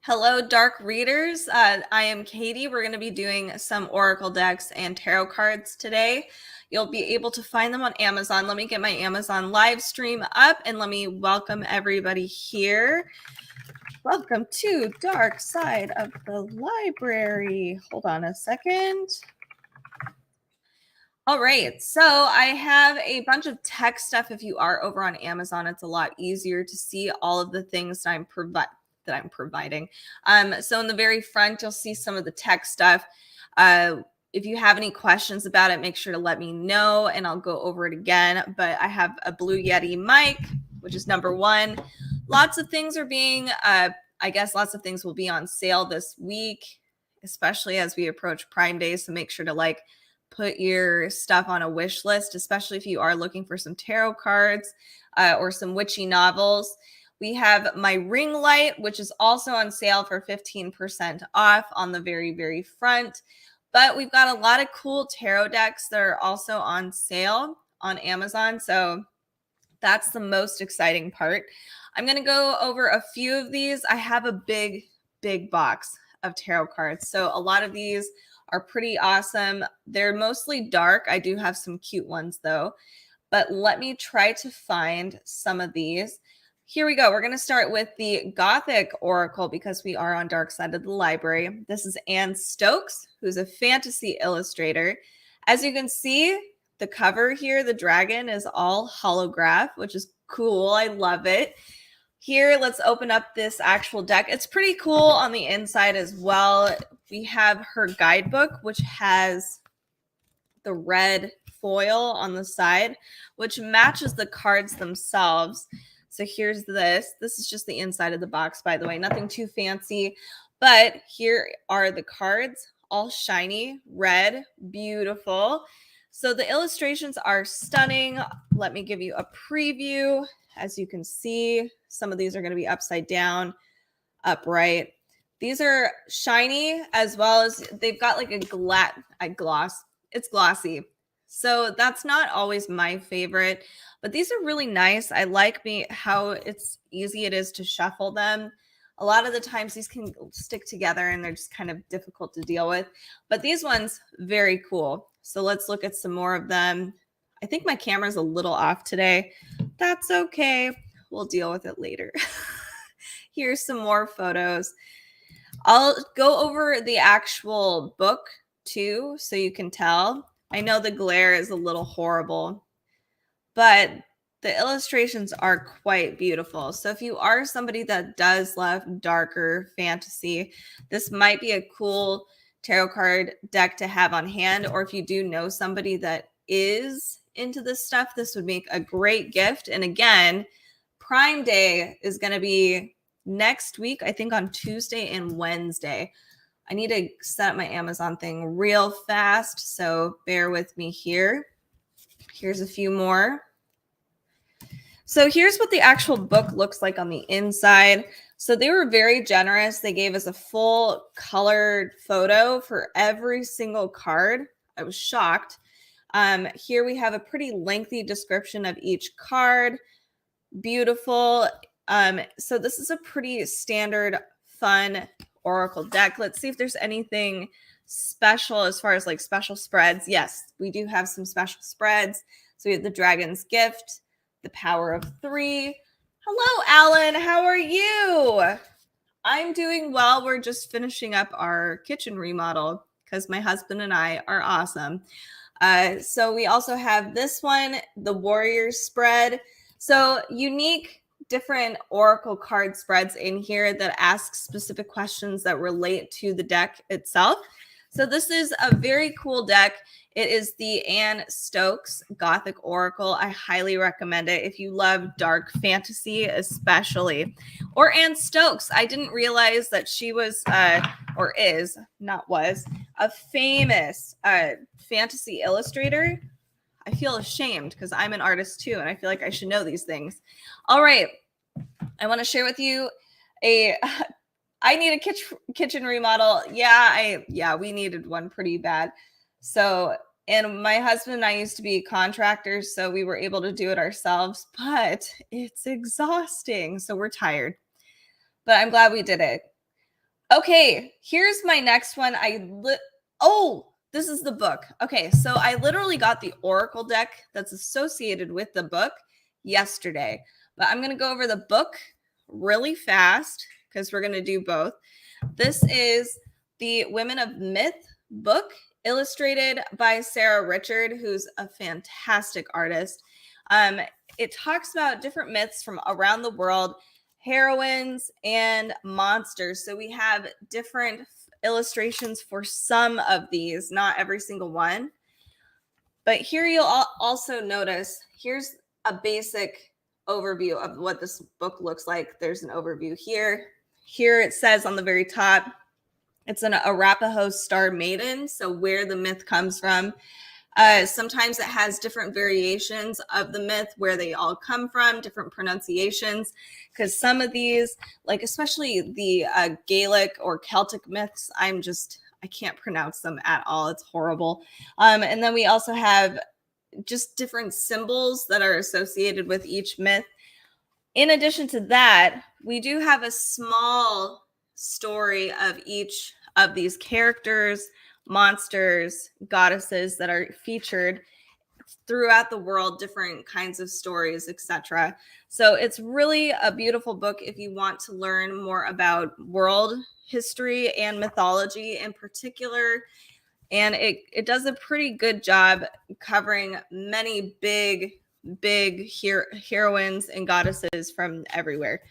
Hello, dark readers. I am Katie. We're going to be doing some Oracle decks and tarot cards today. You'll be able to find them on Amazon. Let me get my Amazon live stream up and let me welcome everybody here. Welcome to Dark Side of the Library. Hold on a second. All right, so I have a bunch of tech stuff. If you are over on Amazon, it's a lot easier to see all of the things that I'm providing. So in the very front, you'll see some of the tech stuff. If you have any questions about it, make sure to let me know and I'll go over it again. But I have a Blue Yeti mic, which is number one. Lots of things are being, I guess lots of things will be on sale this week, especially as we approach Prime Day. So make sure to put your stuff on a wish list, especially if you are looking for some tarot cards or some witchy novels. We have my ring light, which is also on sale for 15% off on the very, very front. But we've got a lot of cool tarot decks that are also on sale on Amazon. So that's the most exciting part. I'm going to go over a few of these. I have a big, big box of tarot cards. So a lot of these are pretty awesome. They're mostly dark. I do have some cute ones though. But let me try to find some of these. Here we go. We're going to start with the Gothic Oracle because we are on Dark Side of the Library. This is Anne Stokes, who's a fantasy illustrator. As you can see, the cover here, the dragon is all holograph, which is cool. I love it. Here, let's open up this actual deck. It's pretty cool on the inside as well. We have her guidebook, which has the red foil on the side, which matches the cards themselves. So here's this. This is just the inside of the box, by the way. Nothing too fancy. But here are the cards, all shiny, red, beautiful. So the illustrations are stunning. Let me give you a preview. As you can see, some of these are going to be upside down, upright. These are shiny as well as they've got like a gloss. It's glossy. So that's not always my favorite, but these are really nice. I like how it's easy it is to shuffle them. A lot of the times these can stick together and they're just kind of difficult to deal with, but these ones, very cool. So let's look at some more of them. I think my camera's a little off today. That's okay. We'll deal with it later. Here's some more photos. I'll go over the actual book too, so you can tell. I know the glare is a little horrible, but the illustrations are quite beautiful. So if you are somebody that does love darker fantasy, this might be a cool tarot card deck to have on hand. Or if you do know somebody that is into this stuff, this would make a great gift. And again, Prime Day is going to be next week, I think on Tuesday and Wednesday. I need to set up my Amazon thing real fast, so bear with me here. Here's a few more. So here's what the actual book looks like on the inside. So they were very generous. They gave us a full colored photo for every single card. I was shocked. Here we have a pretty lengthy description of each card. Beautiful. So this is a pretty standard, fun Oracle deck. Let's see if there's anything special as far as like special spreads. Yes, we do have some special spreads. So we have the Dragon's Gift, the Power of Three. Hello, Alan. How are you? I'm doing well. We're just finishing up our kitchen remodel because my husband and I are awesome. So we also have this one, the Warriors spread. So unique different Oracle card spreads in here that ask specific questions that relate to the deck itself. So this is a very cool deck. It is the Anne Stokes Gothic Oracle. I highly recommend it if you love dark fantasy, especially. Or Anne Stokes. I didn't realize that she was, or is, not was, a famous fantasy illustrator. I feel ashamed because I'm an artist too, and I feel like I should know these things. All right. I want to share with you I need a kitchen remodel. Yeah, we needed one pretty bad. So, and my husband and I used to be contractors, so we were able to do it ourselves, but it's exhausting. So we're tired, but I'm glad we did it. Okay, here's my next one. This is the book. Okay, so I literally got the Oracle deck that's associated with the book yesterday. But I'm going to go over the book really fast because we're going to do both. This is the Women of Myth book, illustrated by Sarah Richard, who's a fantastic artist. It talks about different myths from around the world, heroines and monsters. So we have different illustrations for some of these, not every single one. But here you'll also notice, here's a basic overview of what this book looks like. There's an overview here. Here it says on the very top, it's an Arapaho Star Maiden, so where the myth comes from. Sometimes it has different variations of the myth, where they all come from, different pronunciations, because some of these, like especially the Gaelic or Celtic myths, I can't pronounce them at all. It's horrible. And then we also have just different symbols that are associated with each myth. In addition to that, we do have a small story of each of these characters, monsters, goddesses that are featured throughout the world, different kinds of stories, etc. So it's really a beautiful book if you want to learn more about world history and mythology in particular. And it does a pretty good job covering many big heroines and goddesses from everywhere.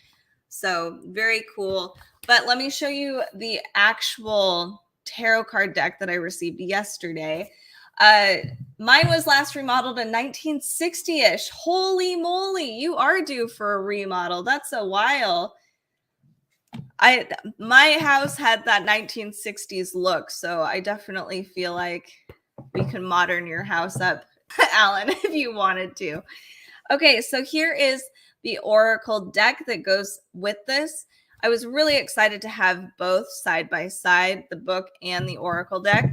So very cool. But let me show you the actual tarot card deck that I received yesterday. Mine was last remodeled in 1960-ish. Holy moly, you are due for a remodel. That's a while. My house had that 1960s look, so I definitely feel like we can modern your house up, Alan, if you wanted to. Okay, so here is the Oracle deck that goes with this. I was really excited to have both side by side, the book and the Oracle deck.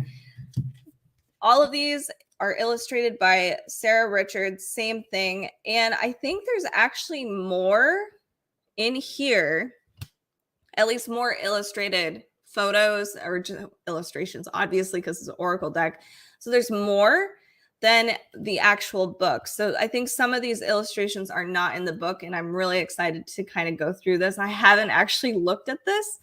All of these are illustrated by Sarah Richards, same thing. And I think there's actually more in here, at least more illustrated photos or illustrations, obviously, because it's an Oracle deck. So there's more than the actual book. So I think some of these illustrations are not in the book, and I'm really excited to kind of go through this. I haven't actually looked at this,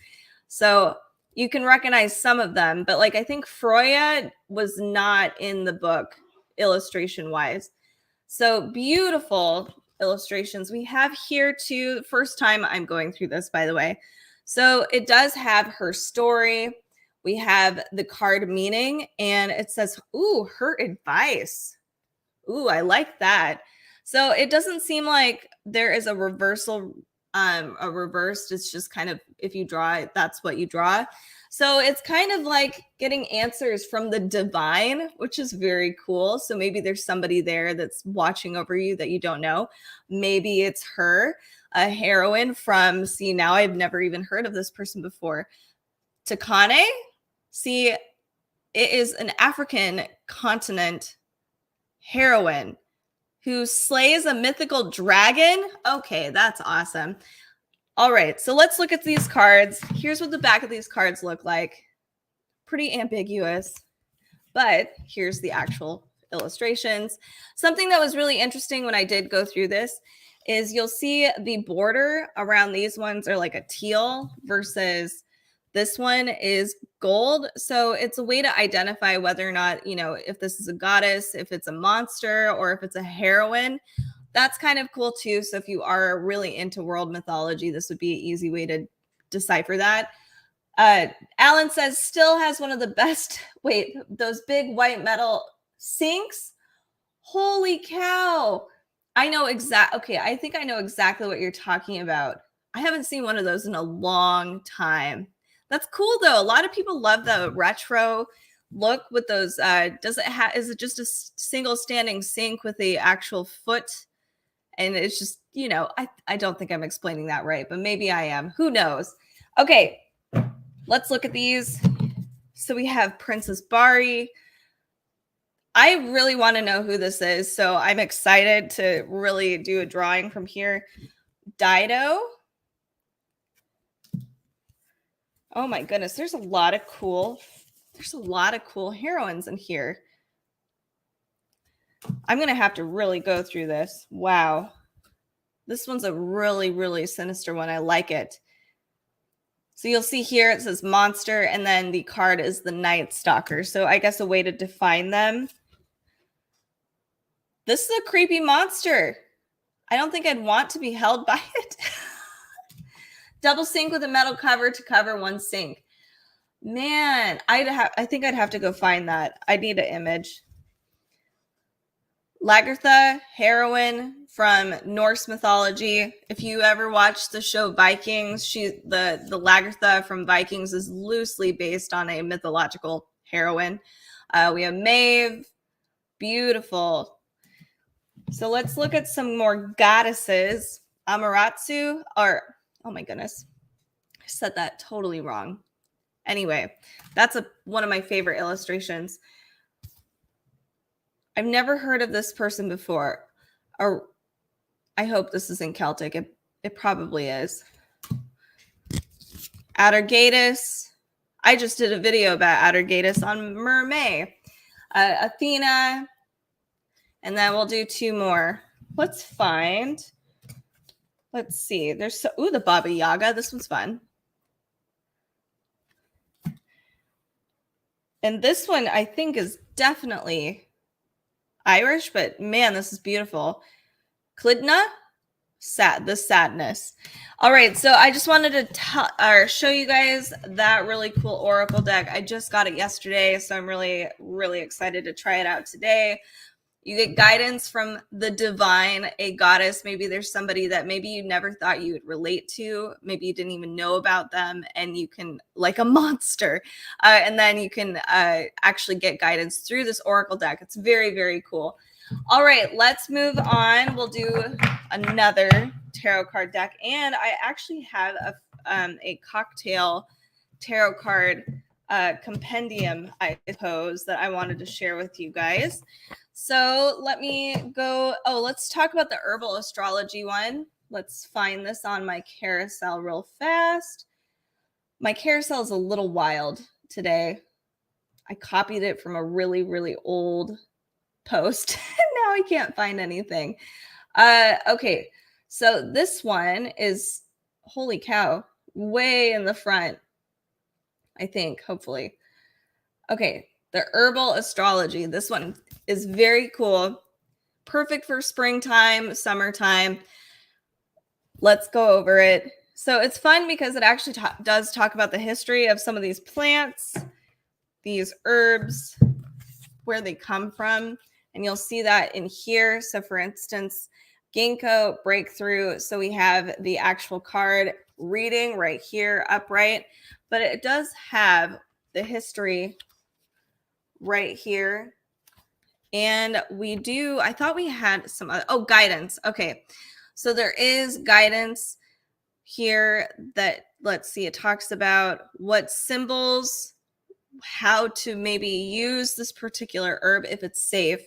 so you can recognize some of them, but like I think Freya was not in the book illustration wise. So beautiful illustrations we have here too. First time I'm going through this, by the way. So it does have her story. We have the card meaning, and it says, ooh, her advice. Ooh, I like that. So it doesn't seem like there is a reversal, a reversed. It's just kind of, if you draw it, that's what you draw. So it's kind of like getting answers from the divine, which is very cool. So maybe there's somebody there that's watching over you that you don't know. Maybe it's her, a heroine from, see, now I've never even heard of this person before. Takane. See, it is an African continent heroine who slays a mythical dragon. Okay, that's awesome. All right, so let's look at these cards. Here's what the back of these cards look like. Pretty ambiguous, but here's the actual illustrations. Something that was really interesting when I did go through this is you'll see the border around these ones are like a teal versus this one is gold. So it's a way to identify whether or not, if this is a goddess, if it's a monster, or if it's a heroine. That's kind of cool too. So if you are really into world mythology, this would be an easy way to decipher that. Alan says still has one of the best, wait, those big white metal sinks. Holy cow. I think I know exactly what you're talking about. I haven't seen one of those in a long time. That's cool though. A lot of people love the retro look with those. Is it just a single standing sink with the actual foot? And it's just, I don't think I'm explaining that right, but maybe I am. Who knows? Okay, let's look at these. So we have Princess Bari. I really want to know who this is, so I'm excited to really do a drawing from here. Dido. Oh my goodness, there's a lot of cool heroines in here. I'm going to have to really go through this. Wow. This one's a really, really sinister one. I like it. So you'll see here it says monster, and then the card is the Night Stalker. So I guess a way to define them. This is a creepy monster. I don't think I'd want to be held by it. Double sink with a metal cover to cover one sink. Man, I think I'd have to go find that. I need an image. Lagertha, heroine from Norse mythology. If you ever watched the show Vikings, the Lagertha from Vikings is loosely based on a mythological heroine. We have Maeve, beautiful. So let's look at some more goddesses. Amaterasu, or oh my goodness, I said that totally wrong. Anyway, that's one of my favorite illustrations. I've never heard of this person before, or I hope this is in Celtic. It probably is. Atargatis. I just did a video about Atargatis on Mermaid. Athena. And then we'll do two more. Let's see. There's the Baba Yaga. This one's fun. And this one I think is definitely Irish, but man, this is beautiful. Clidna, the sadness. All right, so I just wanted to show you guys that really cool Oracle deck. I just got it yesterday, so I'm really, really excited to try it out today. You get guidance from the divine, a goddess. Maybe there's somebody that maybe you never thought you would relate to. Maybe you didn't even know about them, and you can, like a monster. And then you can actually get guidance through this Oracle deck. It's very, very cool. All right, let's move on. We'll do another tarot card deck. And I actually have a cocktail tarot card compendium, I suppose, that I wanted to share with you guys. So let me go. Oh, let's talk about the herbal astrology one. Let's find this on my carousel real fast. My carousel is a little wild today. I copied it from a really, really old post. Now I can't find anything. Okay, so this one is, holy cow, way in the front, I think, hopefully. Okay, the herbal astrology. This one is very cool. Perfect for springtime, summertime. Let's go over it. So it's fun because it actually does talk about the history of some of these plants, these herbs, where they come from. And you'll see that in here. So for instance, ginkgo, breakthrough. So we have the actual card reading right here, upright. But it does have the history right here. And I thought we had some other, guidance. Okay. So there is guidance here that, let's see, it talks about what symbols, how to maybe use this particular herb if it's safe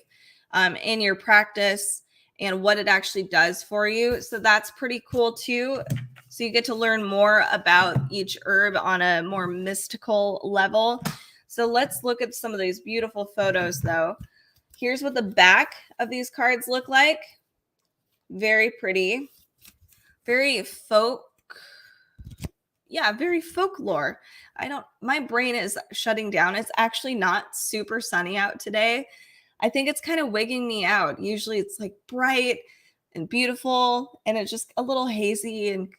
in your practice, and what it actually does for you. So that's pretty cool too. So you get to learn more about each herb on a more mystical level. So let's look at some of these beautiful photos though. Here's what the back of these cards look like. Very pretty. Very very folklore. My brain is shutting down. It's actually not super sunny out today. I think it's kind of wigging me out. Usually it's like bright and beautiful, and it's just a little hazy and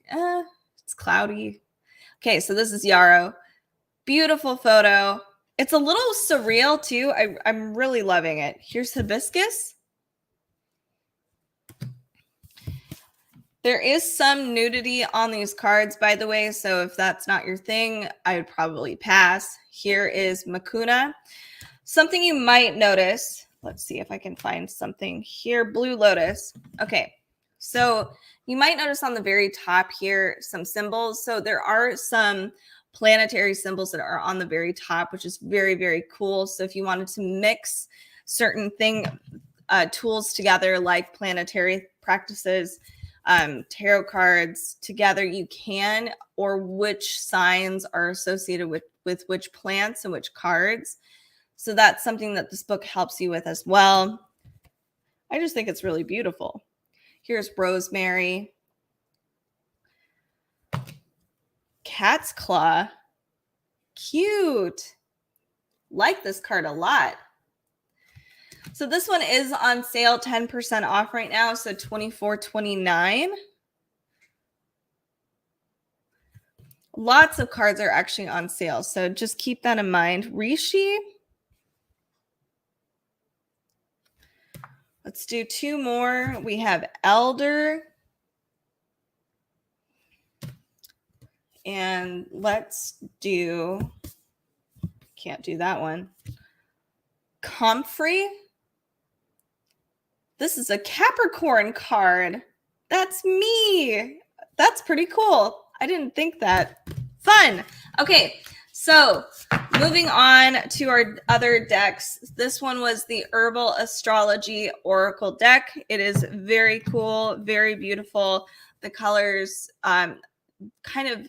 it's cloudy. Okay, so this is Yarrow. Beautiful photo. It's a little surreal too. I'm really loving it. Here's hibiscus. There is some nudity on these cards, by the way, so if that's not your thing, I would probably pass. Here is Mucuna. Something you might notice, let's see if I can find something here, Blue Lotus. Okay, so you might notice on the very top here some symbols. So there are some planetary symbols that are on the very top, which is very, very cool. So if you wanted to mix certain tools together like planetary practices, tarot cards together, you can, or which signs are associated with which plants and which cards. So that's something that this book helps you with as well. I just think it's really beautiful. Here's rosemary, cat's claw, cute. Like this card a lot. So this one is on sale, 10% off right now, so $24.29. Lots of cards are actually on sale, so just keep that in mind. Rishi. Let's do two more. We have Elder. And let's do, can't do that one. Comfrey. This is a Capricorn card. That's me. That's pretty cool. I didn't think that. Fun. Okay, so moving on to our other decks. This one was the Herbal Astrology Oracle deck. It is very cool, very beautiful. The colors, kind of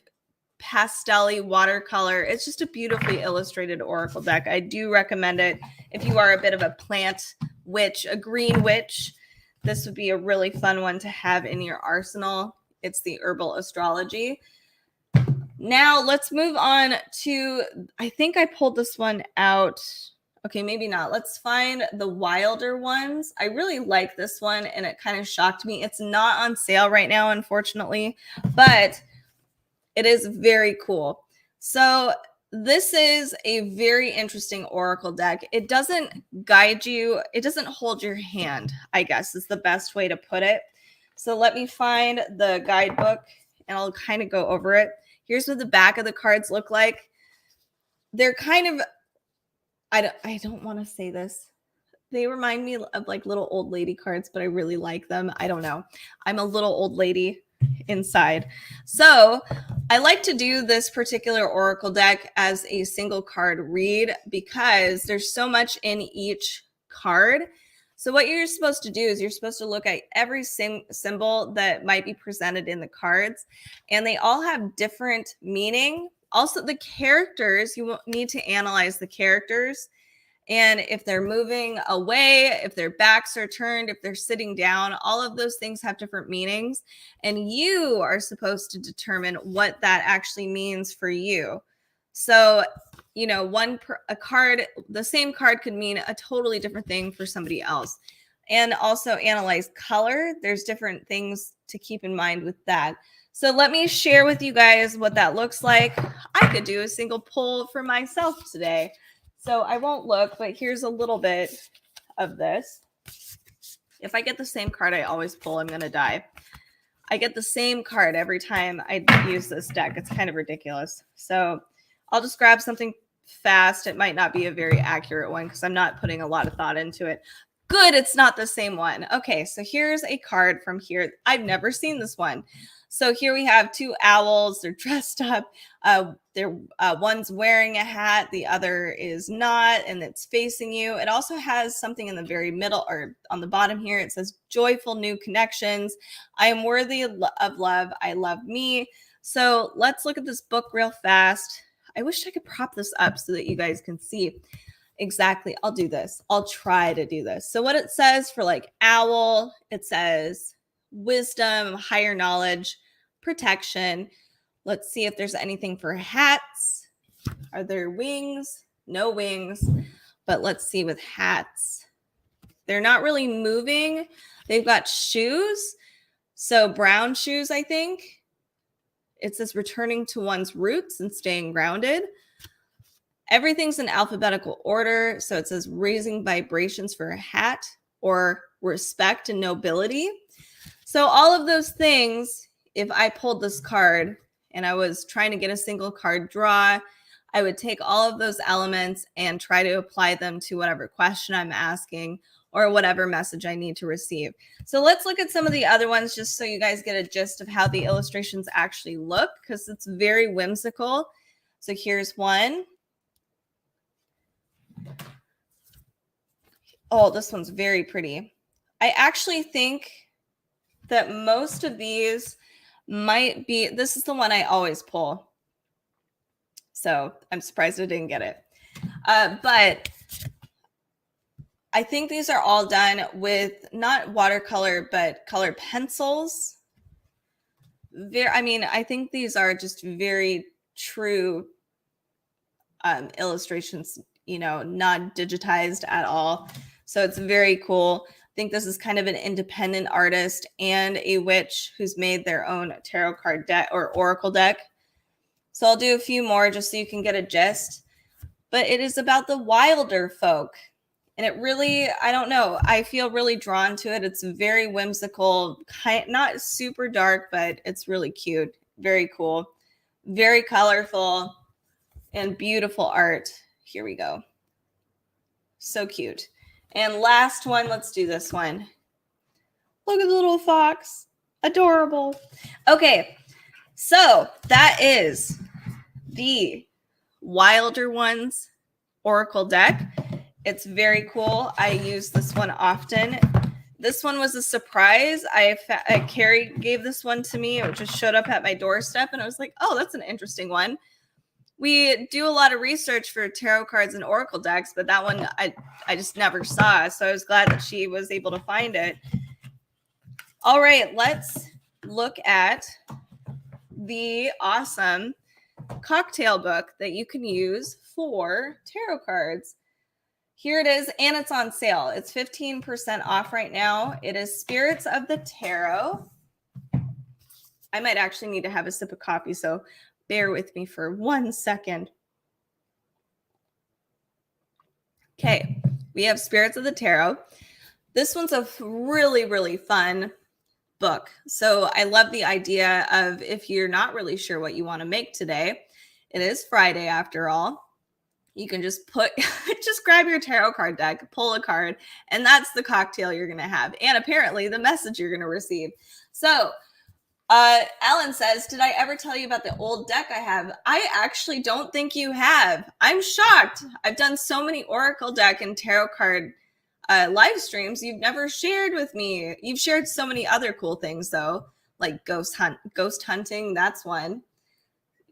pastel-y watercolor. It's just a beautifully illustrated oracle deck. I do recommend it if you are a bit of a plant witch, a green witch. This would be a really fun one to have in your arsenal. It's the Herbal Astrology. Now let's move on to, I think I pulled this one out. Okay, maybe not. Let's find the wilder ones. I really like this one and it kind of shocked me. It's not on sale right now, unfortunately, but it is very cool. So this is a very interesting oracle deck. It doesn't guide you. It doesn't hold your hand, I guess is the best way to put it. So let me find the guidebook and I'll kind of go over it. Here's what the back of the cards look like. They're kind of, I don't want to say this. They remind me of like little old lady cards, but I really like them. I don't know. I'm a little old lady inside. So I like to do this particular oracle deck as a single card read because there's so much in each card. So what you're supposed to do is you're supposed to look at every symbol that might be presented in the cards, and they all have different meaning. Also, the characters, you need to analyze the characters. And if they're moving away, if their backs are turned, if they're sitting down, all of those things have different meanings. And you are supposed to determine what that actually means for you. So, you know, a card, the same card could mean a totally different thing for somebody else. And also analyze color. There's different things to keep in mind with that. So let me share with you guys what that looks like. I could do a single pull for myself today. So I won't look, but here's a little bit of this. If I get the same card I always pull, I'm going to die. I get the same card every time I use this deck. It's kind of ridiculous. So I'll just grab something fast. It might not be a very accurate one because I'm not putting a lot of thought into it. Good, it's not the same one. Okay, so here's a card from here. I've never seen this one. So here we have two owls. They're dressed up. One's wearing a hat. The other is not, and it's facing you. It also has something in the very middle or on the bottom here. It says, joyful new connections. I am worthy of love. I love me. So let's look at this book real fast. I wish I could prop this up so that you guys can see. Exactly. I'll do this. I'll try to do this. So what it says for like owl, it says wisdom, higher knowledge, protection. Let's see if there's anything for hats. Are there wings? No wings. But let's see with hats. They're not really moving. They've got shoes. So brown shoes, I think. It says returning to one's roots and staying grounded. Everything's in alphabetical order. So it says raising vibrations for a hat or respect and nobility. So all of those things, if I pulled this card and I was trying to get a single card draw, I would take all of those elements and try to apply them to whatever question I'm asking or whatever message I need to receive. So let's look at some of the other ones just so you guys get a gist of how the illustrations actually look because it's very whimsical. So here's one. Oh, this one's very pretty. I actually think that most of these might be, this is the one I always pull. So I'm surprised I didn't get it. But I think these are all done with not watercolor, but colored pencils. I think these are just very true illustrations, not digitized at all. So it's very cool. I think this is kind of an independent artist and a witch who's made their own tarot card deck or oracle deck. So I'll do a few more just so you can get a gist. But it is about the wilder folk. And it really, I don't know, I feel really drawn to it. It's very whimsical, not super dark, but it's really cute. Very cool. Very colorful and beautiful art. Here we go. So cute. And last one, let's do this one. Look at the little fox. Adorable. Okay, so that is the Wilder Ones Oracle deck. It's very cool. I use this one often. This one was a surprise. Carrie gave this one to me. It just showed up at my doorstep, and I was like, oh, that's an interesting one. We do a lot of research for tarot cards and oracle decks, but that one I just never saw. So I was glad that she was able to find it. All right, let's look at the awesome cocktail book that you can use for tarot cards. Here it is, and it's on sale. It's 15% off right now. It is Spirits of the Tarot. I might actually need to have a sip of coffee, so bear with me for 1 second. Okay, we have Spirits of the Tarot. This one's a really, really fun book. So I love the idea of if you're not really sure what you want to make today, it is Friday after all. You can just just grab your tarot card deck, pull a card, and that's the cocktail you're going to have. And apparently the message you're going to receive. So Alan says, did I ever tell you about the old deck I have? I actually don't think you have. I'm shocked. I've done so many oracle deck and tarot card live streams you've never shared with me. You've shared so many other cool things though, like ghost hunting. That's one.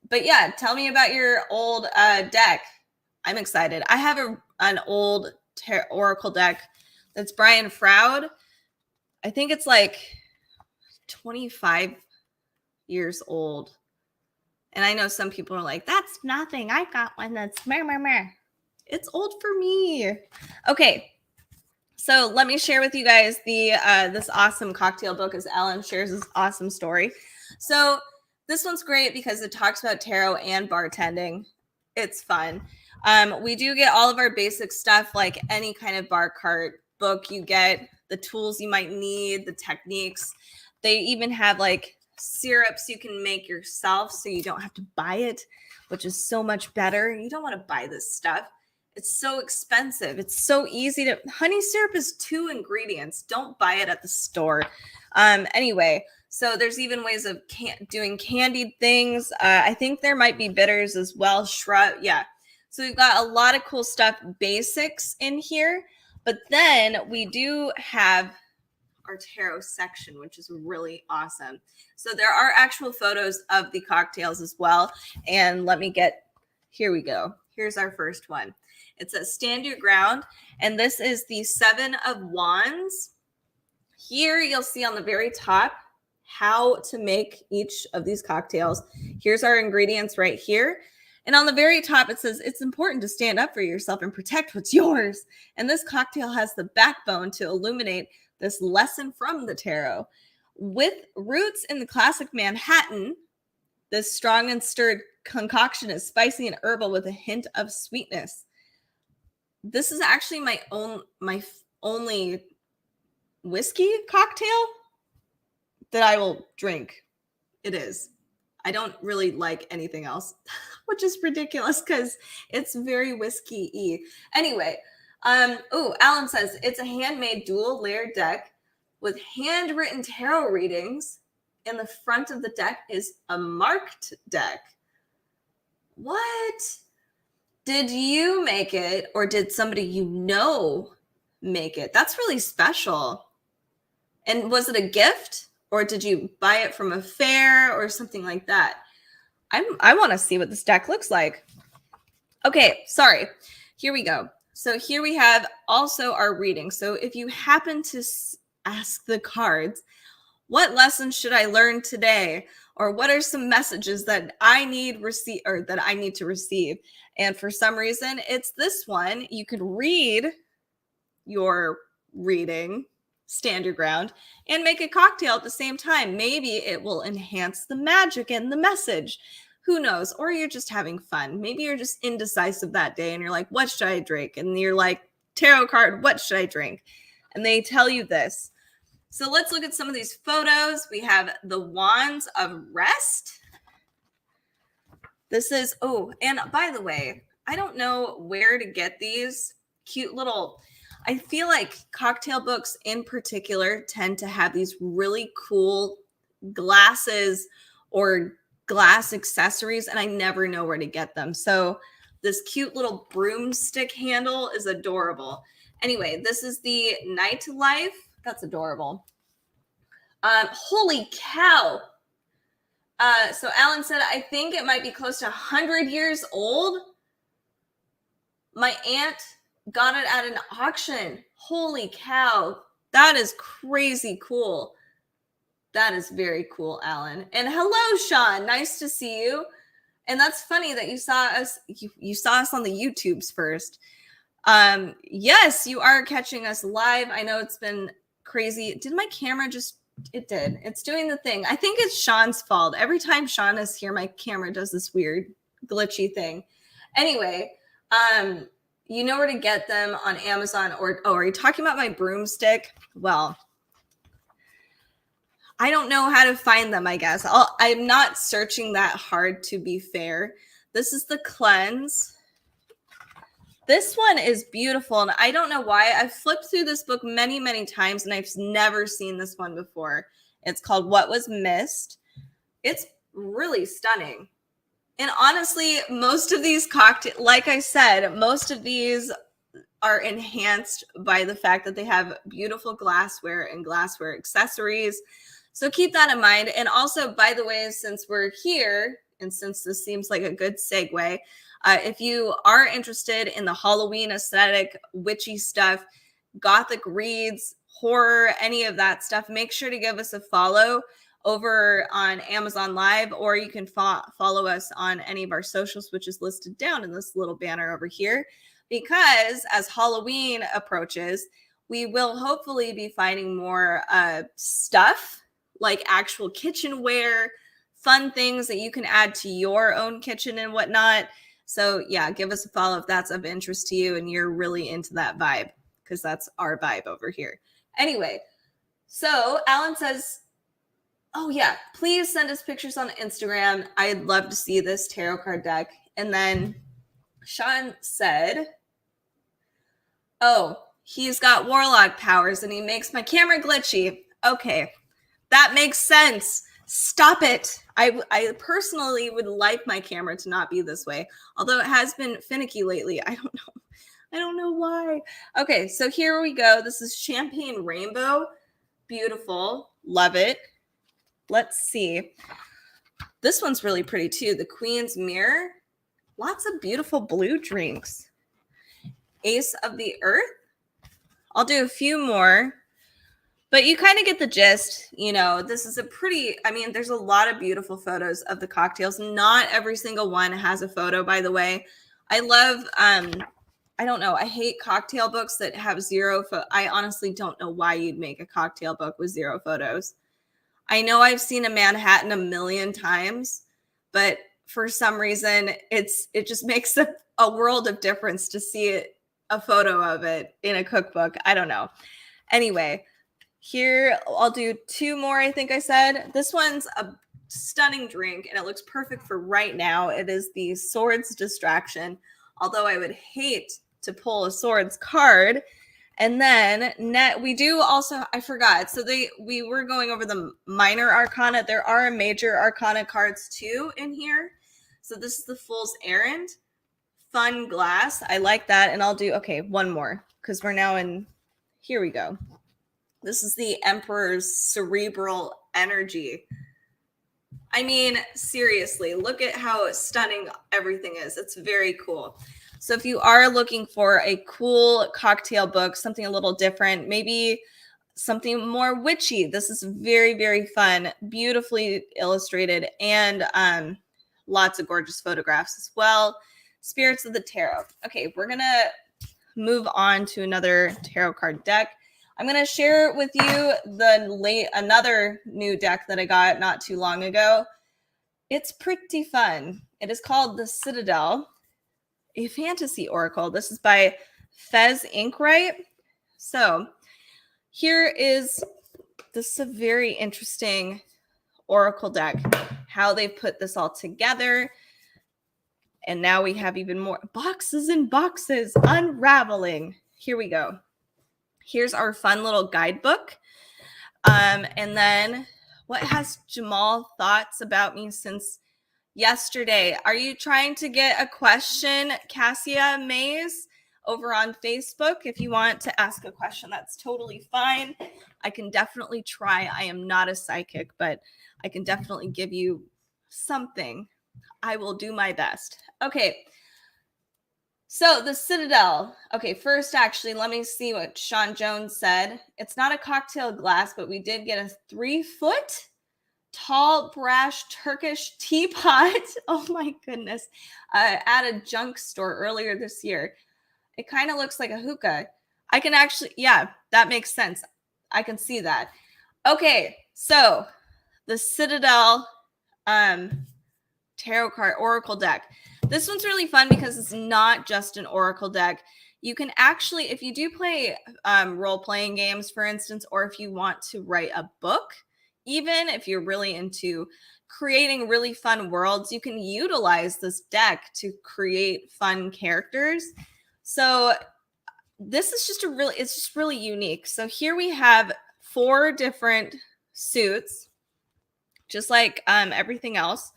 But yeah, tell me about your old deck. I'm excited. I have an old oracle deck that's Brian Froud. I think it's like 25 years old. And I know some people are like, that's nothing. I've got one that's meh. It's old for me. Okay. So let me share with you guys this awesome cocktail book as Alan shares this awesome story. So this one's great because it talks about tarot and bartending. It's fun. We do get all of our basic stuff like any kind of bar cart book. You get the tools you might need, the techniques. They even have like syrups you can make yourself so you don't have to buy it, which is so much better. You don't want to buy this stuff. It's so expensive. It's so easy to. Honey syrup is 2 ingredients. Don't buy it at the store. Anyway, so there's even ways of doing candied things. I think there might be bitters as well. Shrub. Yeah. So we've got a lot of cool stuff, basics in here. But then we do have our tarot section, which is really awesome. So there are actual photos of the cocktails as well. And here we go. Here's our first one. It says Stand Your Ground. And this is the 7 of Wands. Here you'll see on the very top how to make each of these cocktails. Here's our ingredients right here. And on the very top, it says it's important to stand up for yourself and protect what's yours. And this cocktail has the backbone to illuminate this lesson from the tarot. With roots in the classic Manhattan, this strong and stirred concoction is spicy and herbal with a hint of sweetness. This is actually my only whiskey cocktail that I will drink. It is. I don't really like anything else, which is ridiculous because it's very whiskey-y. Anyway, Alan says it's a handmade dual layered deck with handwritten tarot readings. In the front of the deck is a marked deck. What? Did you make it or did somebody you know make it? That's really special. And was it a gift? Or did you buy it from a fair or something like that? I want to see what this deck looks like. Okay, sorry. Here we go. So here we have also our reading. So if you happen to ask the cards, what lessons should I learn today? Or what are some messages that I need to receive? And for some reason, it's this one. You could read your reading, stand your ground, and make a cocktail at the same time. Maybe it will enhance the magic and the message. Who knows? Or you're just having fun. Maybe you're just indecisive that day and you're like, what should I drink? And you're like, tarot card, what should I drink? And they tell you this. So let's look at some of these photos. We have the Wands of Rest. This is, oh, and by the way, I don't know where to get these cute little, I feel like cocktail books in particular tend to have these really cool glasses or glass accessories, and I never know where to get them. So this cute little broomstick handle is adorable. Anyway, this is the Nightlife. That's adorable. Holy cow. So Alan said, I think it might be close to 100 years old. My aunt got it at an auction. Holy cow. That is crazy cool. That is very cool, Alan. And hello, Sean. Nice to see you. And that's funny that you saw us. You saw us on the YouTubes first. Yes, you are catching us live. I know it's been crazy. Did my camera just? It did. It's doing the thing. I think it's Sean's fault. Every time Sean is here, my camera does this weird glitchy thing. Anyway, you know where to get them on Amazon. Or are you talking about my broomstick? Well, I don't know how to find them, I guess. I'm not searching that hard, to be fair. This is the Cleanse. This one is beautiful, and I don't know why. I've flipped through this book many, many times, and I've never seen this one before. It's called What Was Missed. It's really stunning. And honestly, most of these cocktails, like I said, most of these are enhanced by the fact that they have beautiful glassware and glassware accessories. So keep that in mind. And also, by the way, since we're here, and since this seems like a good segue, if you are interested in the Halloween aesthetic, witchy stuff, gothic reads, horror, any of that stuff, make sure to give us a follow over on Amazon Live, or you can follow us on any of our socials, which is listed down in this little banner over here. Because as Halloween approaches, we will hopefully be finding more stuff like actual kitchenware, fun things that you can add to your own kitchen and whatnot. So yeah, give us a follow if that's of interest to you and you're really into that vibe, because that's our vibe over here. Anyway, so Alan says, oh yeah, please send us pictures on Instagram. I'd love to see this tarot card deck. And then Sean said, oh, he's got warlock powers and he makes my camera glitchy. Okay, that makes sense. Stop it. I personally would like my camera to not be this way, although it has been finicky lately. I don't know why. Okay, so here we go. This is Champagne Rainbow. Beautiful. Love it. Let's see. This one's really pretty too. The Queen's Mirror. Lots of beautiful blue drinks. Ace of the Earth. I'll do a few more. But you kind of get the gist. You know, this is there's a lot of beautiful photos of the cocktails. Not every single one has a photo, by the way. I love, I don't know. I hate cocktail books that have zero. I honestly don't know why you'd make a cocktail book with zero photos. I know I've seen a Manhattan a million times, but for some reason, it just makes a world of difference to see a photo of it in a cookbook. I don't know. Anyway. Here, I'll do two more, I think I said. This one's a stunning drink, and it looks perfect for right now. It is the Swords Distraction, although I would hate to pull a Swords card. And then we do also, I forgot. So we were going over the minor arcana. There are major arcana cards too in here. So this is the Fool's Errand. Fun glass. I like that. And I'll do, okay, one more because we're now in, here we go. This is the Emperor's cerebral energy. I mean, seriously, look at how stunning everything is. It's very cool. So if you are looking for a cool cocktail book, something a little different, maybe something more witchy, this is very, very fun, beautifully illustrated, and lots of gorgeous photographs as well. Spirits of the Tarot. Okay, we're going to move on to another tarot card deck. I'm going to share with you another new deck that I got not too long ago. It's pretty fun. It is called The Citadel, a fantasy oracle. This is by Fez Inkwright. So this is a very interesting oracle deck, how they put this all together. And now we have even more boxes and boxes unraveling. Here we go. Here's our fun little guidebook. And then what has Jamal thoughts about me since yesterday? Are you trying to get a question, Cassia Mays, over on Facebook? If you want to ask a question, that's totally fine. I can definitely try. I am not a psychic, but I can definitely give you something. I will do my best. Okay. So the Citadel. Okay, first, actually, let me see what Sean Jones said. It's not a cocktail glass, but we did get a 3-foot tall brass Turkish teapot. Oh my goodness. At a junk store earlier this year. It kind of looks like a hookah. I can actually, yeah, that makes sense. I can see that. Okay, so the Citadel tarot card oracle deck. This one's really fun because it's not just an oracle deck. You can actually, if you do play role-playing games, for instance, or if you want to write a book, even if you're really into creating really fun worlds, you can utilize this deck to create fun characters. So this is just it's just really unique. So here we have 4 different suits, just like everything else.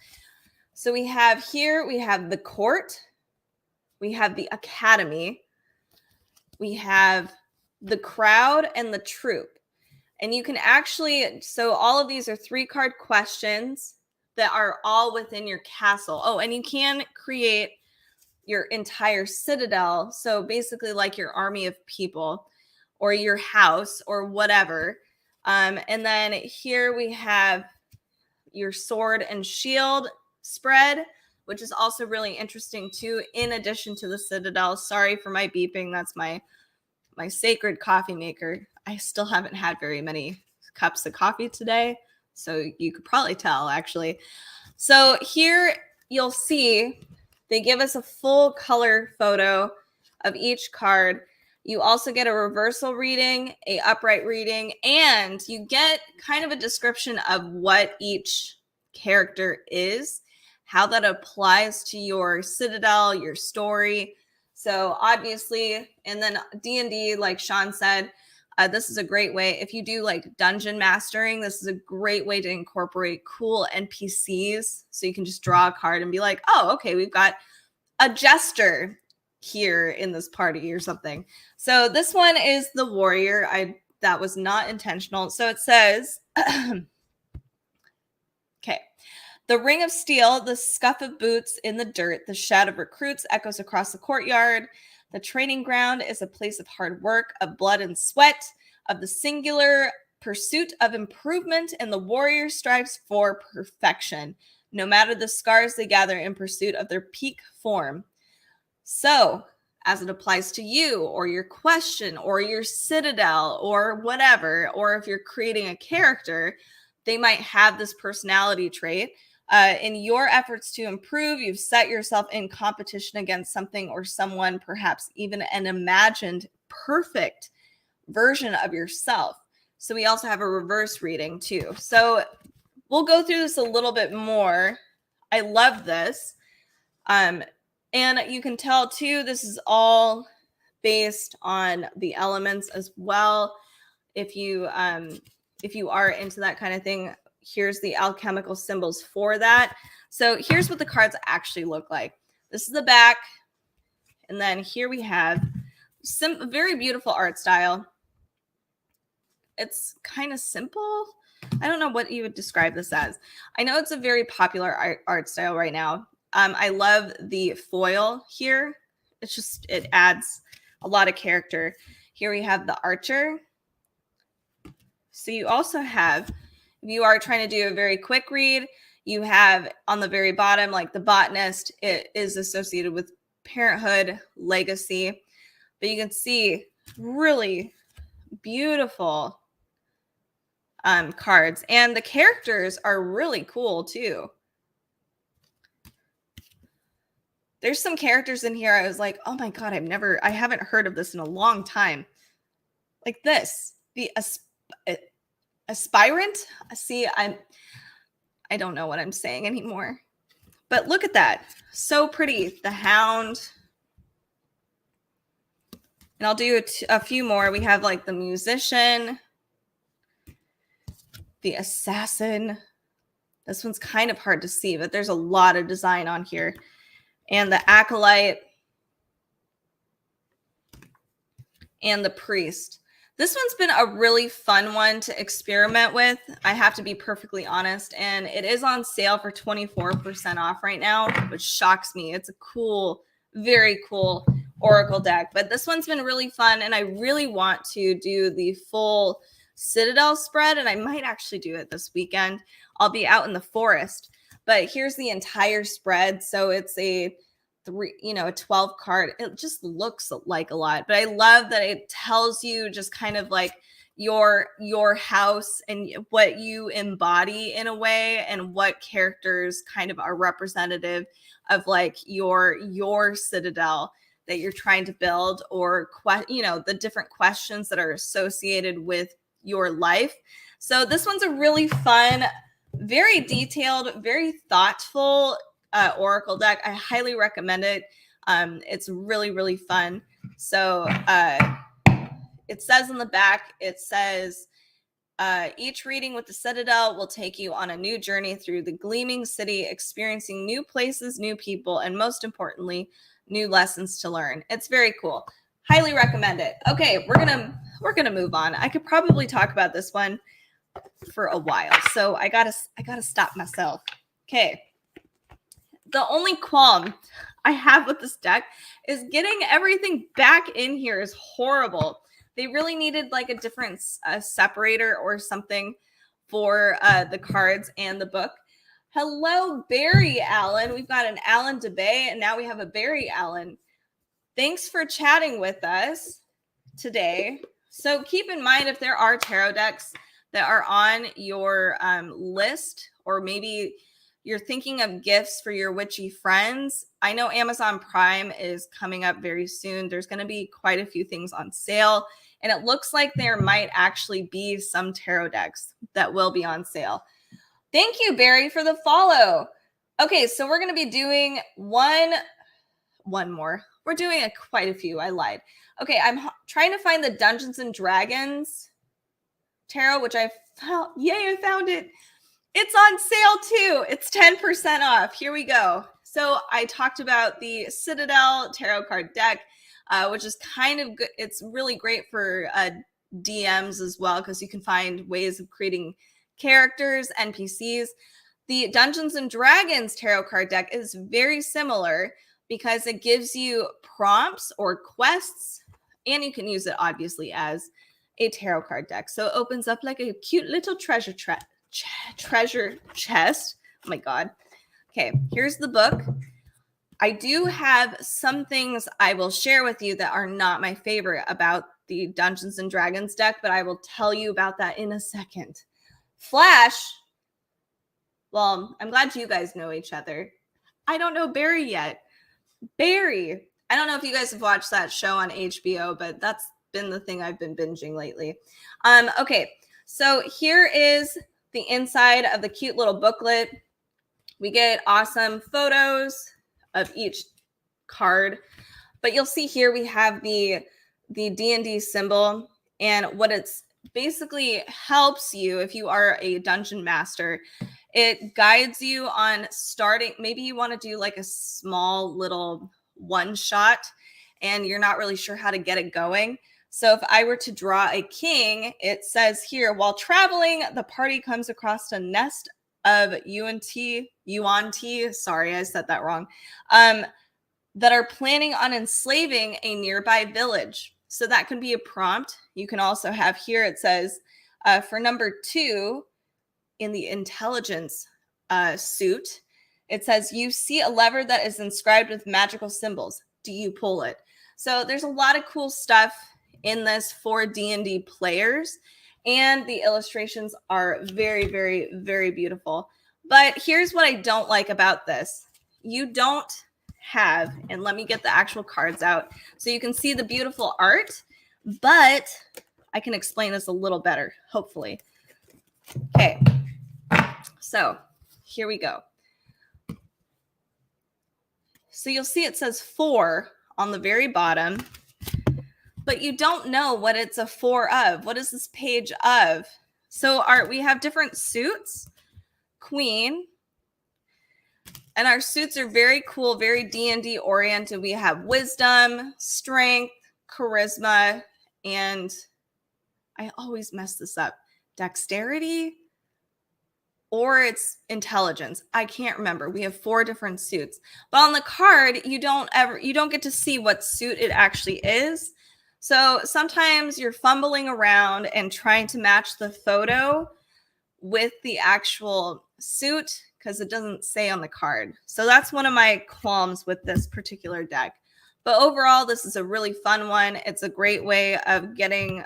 So we have the court, we have the academy, we have the crowd, and the troop. And you can actually, so all of these are 3-card questions that are all within your castle. Oh, and you can create your entire citadel. So basically like your army of people or your house or whatever. And then here we have your sword and shield spread, which is also really interesting too, in addition to the citadel. Sorry for my beeping. That's my sacred coffee maker. I still haven't had very many cups of coffee today, so you could probably tell, actually. So here you'll see they give us a full color photo of each card. You also get a reversal reading, a upright reading, and you get kind of a description of what each character is, how that applies to your citadel, your story. So obviously, and then D&D, like Sean said, this is a great way. If you do like dungeon mastering, this is a great way to incorporate cool NPCs. So you can just draw a card and be like, oh, okay, we've got a jester here in this party or something. So this one is the warrior. That was not intentional. So it says, okay. The ring of steel, the scuff of boots in the dirt, the shout of recruits echoes across the courtyard. The training ground is a place of hard work, of blood and sweat, of the singular pursuit of improvement, and the warrior strives for perfection, no matter the scars they gather in pursuit of their peak form. So, as it applies to you or your question or your citadel or whatever, or if you're creating a character, they might have this personality trait. In your efforts to improve, you've set yourself in competition against something or someone, perhaps even an imagined perfect version of yourself. So we also have a reverse reading too. So we'll go through this a little bit more. I love this. And you can tell too, this is all based on the elements as well. If you are into that kind of thing, here's the alchemical symbols for that. So here's what the cards actually look like. This is the back. And then here we have some very beautiful art style. it's kind of simple. I don't know what you would describe this as. I know it's a very popular art style right now. I love the foil here. It adds a lot of character. Here we have the archer. So you also have, if you are trying to do a very quick read, you have on the very bottom, like the botanist, it is associated with parenthood, legacy. But you can see really beautiful cards. And the characters are really cool too. There's some characters in here I was like, oh my God, I haven't heard of this in a long time. Like this, the aspirant. See, I don't know what I'm saying anymore. But look at that. So pretty. The hound. And I'll do a few more. We have like the musician, the assassin. This one's kind of hard to see, but there's a lot of design on here. And the acolyte and the priest. This one's been a really fun one to experiment with. I have to be perfectly honest. And it is on sale for 24% off right now, which shocks me. It's a cool, very cool Oracle deck. But this one's been really fun. And I really want to do the full Citadel spread. And I might actually do it this weekend. I'll be out in the forest. But here's the entire spread. So it's a 12 card. It just looks like a lot, but I love that it tells you just kind of like your house and what you embody in a way, and what characters kind of are representative of like your citadel that you're trying to build, or the different questions that are associated with your life. So this one's a really fun, very detailed, very thoughtful Oracle deck. I highly recommend it. It's really, really fun. So it says in the back, it says, each reading with the Citadel will take you on a new journey through the gleaming city, experiencing new places, new people, and most importantly, new lessons to learn. It's very cool. Highly recommend it. Okay, we're gonna move on. I could probably talk about this one for a while, so I gotta stop myself. Okay. The only qualm I have with this deck is getting everything back in here is horrible. They really needed like a different separator or something for the cards and the book. Hello, Barry Allen. We've got an Allen DeBay, and now we have a Barry Allen. Thanks for chatting with us today. So keep in mind, if there are tarot decks that are on your list, or maybe you're thinking of gifts for your witchy friends, I know Amazon Prime is coming up very soon. There's going to be quite a few things on sale, and it looks like there might actually be some tarot decks that will be on sale. Thank you, Barry, for the follow. Okay, so we're going to be doing one more. We're doing quite a few. I lied. Okay, I'm trying to find the Dungeons and Dragons tarot, which I found. Yay, I found it. It's on sale too. It's 10% off. Here we go. So I talked about the Citadel tarot card deck, which is kind of good. It's really great for DMs as well, because you can find ways of creating characters, NPCs. The Dungeons and Dragons tarot card deck is very similar because it gives you prompts or quests, and you can use it obviously as a tarot card deck. So it opens up like a cute little treasure chest. Oh my God. Okay, here's the book. I do have some things I will share with you that are not my favorite about the Dungeons and Dragons deck, but I will tell you about that in a second. Flash. Well, I'm glad you guys know each other. I don't know Barry yet. Barry. I don't know if you guys have watched that show on HBO, but that's been the thing I've been binging lately. Okay, so here is the inside of the cute little booklet. We get awesome photos of each card, but you'll see here we have the D&D symbol, and what it's basically helps you if you are a dungeon master. It guides you on starting. Maybe you want to do like a small little one shot and you're not really sure how to get it going. So if I were to draw a king, it says here, while traveling, the party comes across a nest of yuan-ti, sorry, I said that wrong, that are planning on enslaving a nearby village. So that can be a prompt. You can also have here, it says, for number 2 in the intelligence suit, it says, you see a lever that is inscribed with magical symbols. Do you pull it? So there's a lot of cool stuff in this for D&D players, and the illustrations are very, very, very beautiful. But here's what I don't like about this. You don't have, and let me get the actual cards out so you can see the beautiful art, but I can explain this a little better, hopefully. Okay, so here we go. So you'll see it says 4 on the very bottom, but you don't know what it's a 4 of. What is this page of? So we have different suits, queen, and our suits are very cool, very D&D oriented. We have wisdom, strength, charisma, and I always mess this up, dexterity, or it's intelligence. I can't remember. We have 4 different suits. But on the card, you don't get to see what suit it actually is. So sometimes you're fumbling around and trying to match the photo with the actual suit because it doesn't say on the card. So that's one of my qualms with this particular deck. But overall, this is a really fun one. It's a great way of getting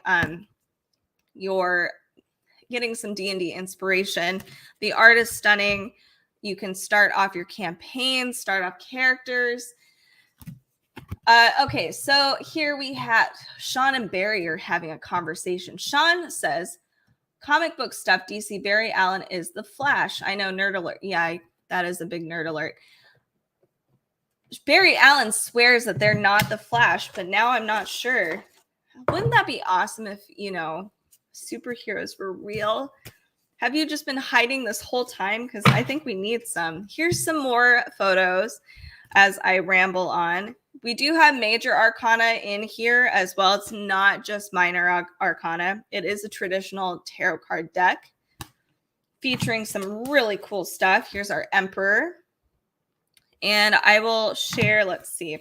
some D&D inspiration. The art is stunning. You can start off your campaign, start off characters. Okay, so here we have Sean and Barry are having a conversation. Sean says, comic book stuff, DC, Barry Allen is the Flash. I know, nerd alert. Yeah, that is a big nerd alert. Barry Allen swears that they're not the Flash, but now I'm not sure. Wouldn't that be awesome if, superheroes were real? Have you just been hiding this whole time? Because I think we need some. Here's some more photos as I ramble on. We do have major arcana in here as well. It's not just minor arcana. It is a traditional tarot card deck featuring some really cool stuff. Here's our Emperor. And I will share, let's see.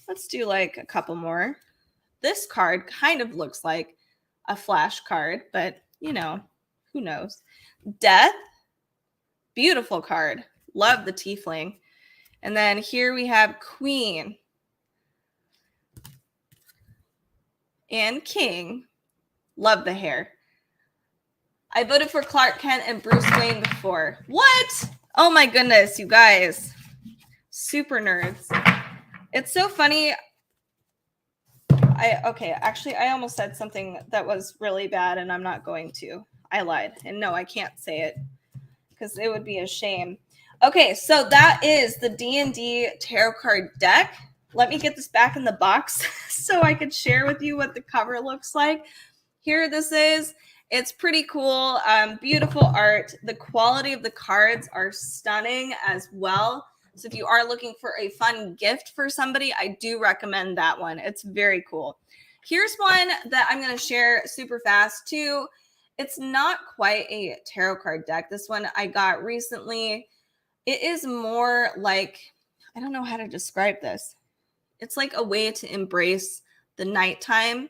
Let's do like a couple more. This card kind of looks like a Flash card, but who knows? Death. Beautiful card. Love the tiefling. And then here we have Queen and King. Love the hair. I voted for Clark Kent and Bruce Wayne before. What? Oh my goodness, you guys. Super nerds. It's so funny. I almost said something that was really bad and I'm not going to. I lied. And no, I can't say it because it would be a shame. Okay, so that is the D&D tarot card deck. Let me get this back in the box so I could share with you what the cover looks like. Here this is. It's pretty cool. Beautiful art. The quality of the cards are stunning as well. So if you are looking for a fun gift for somebody, I do recommend that one. It's very cool. Here's one that I'm going to share super fast too. It's not quite a tarot card deck. This one I got recently. It is more like, I don't know how to describe this. It's like a way to embrace the nighttime.